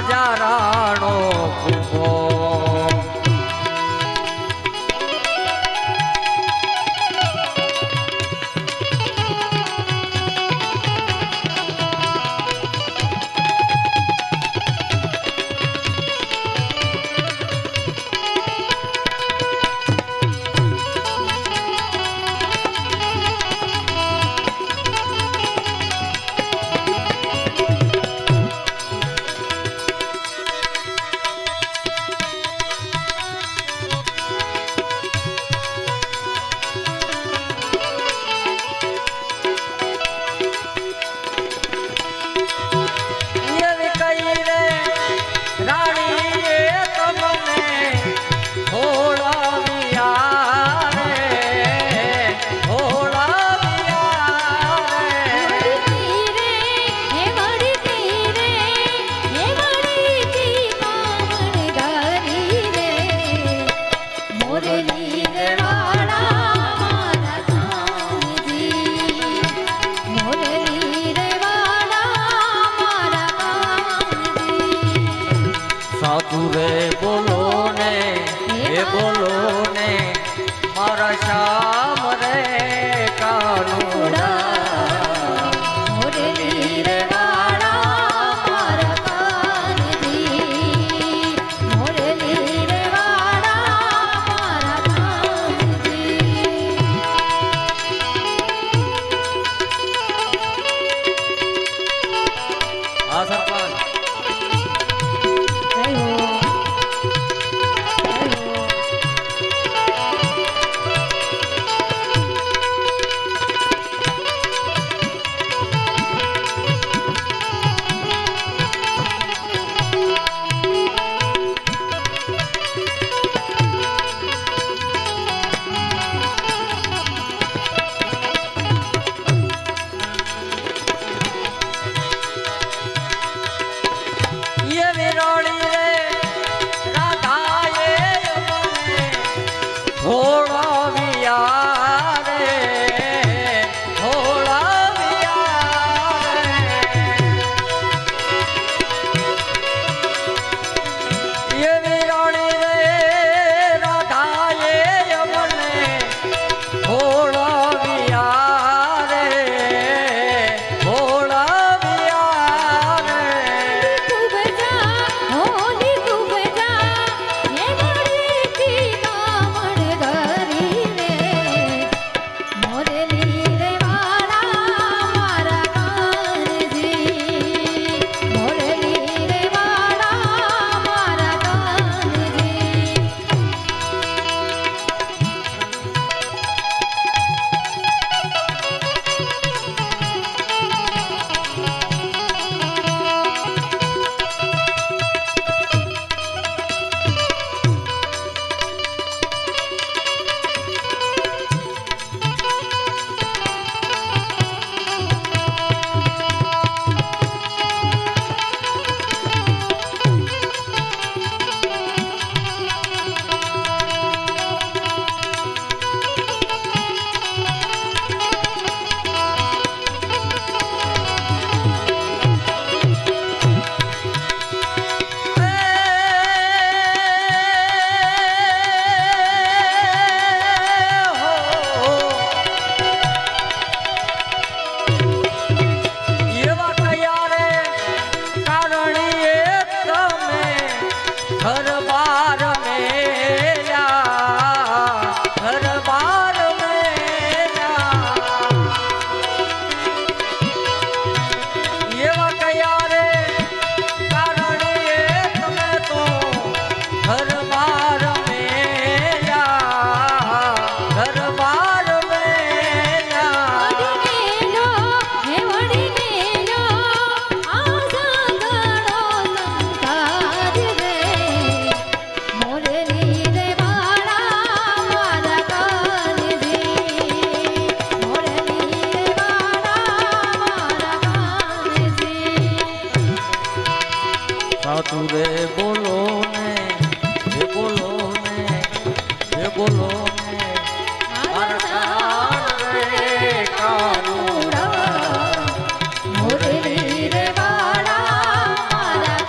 રાજા રાણો કુંભો સાધુરે બોલો ને એ બોલો ને મારા શ્યામ રે કાનુડા મોરલી રે વાળા મારા કાનજી મોરલી રે વાળા મારા કાનજી આ સરપંચ સાધુ રે બોલો ને હે બોલો ને હે બોલો ને મારા રે કાનુડા મોરલી રે વાળા મારા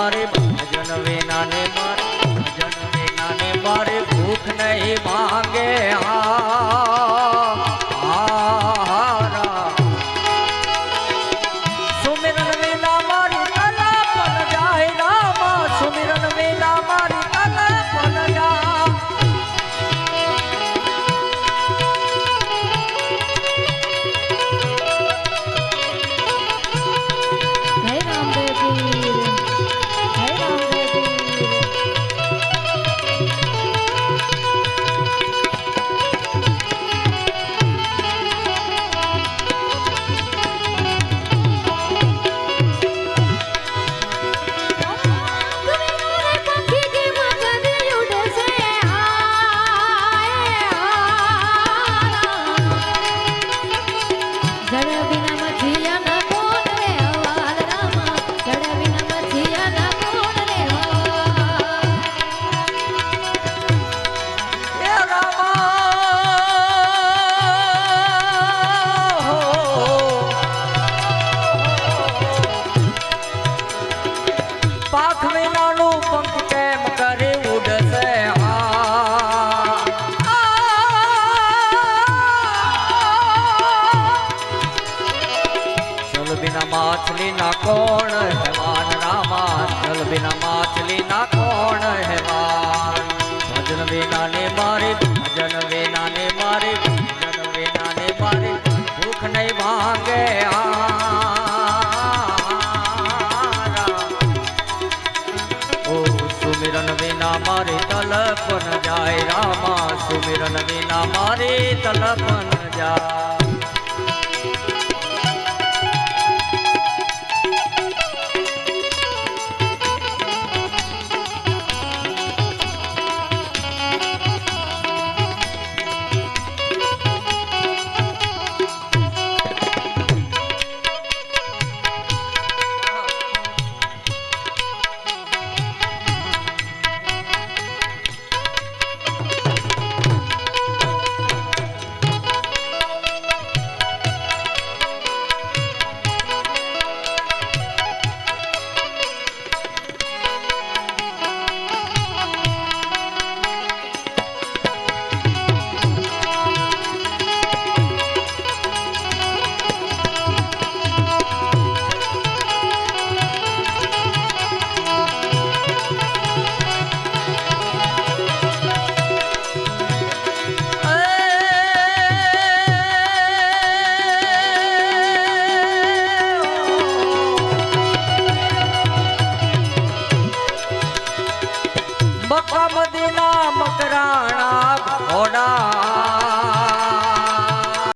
મારે ભજન વિના ને મારે ભજન વિના ને મારે ભૂખ નહીં માંગે સુમિરન વિના મારી તલા પણ જાય રામા સુમિરન વિના મારી તલા પણ જાય હે રામદેવ પીર હે રામદેવ પીર પાખ વિનાનું પંખ કેમ કરે ઉડશે ચલ બિના માછલી ના કોણ હેવાન રામા ચલ બિના માછલી ના કોણ હેવાન ભજન વિના ને મારે ભજન વિના ને મારે ભજન વિના ને મારે ભૂખ નહીં ભાંગે સુમિરન વિના મારી તલપ ન જાય રામા સુમિરન વિના મારી તલપ ન જાય મક્કા મદીના મકરાણા ઘોડા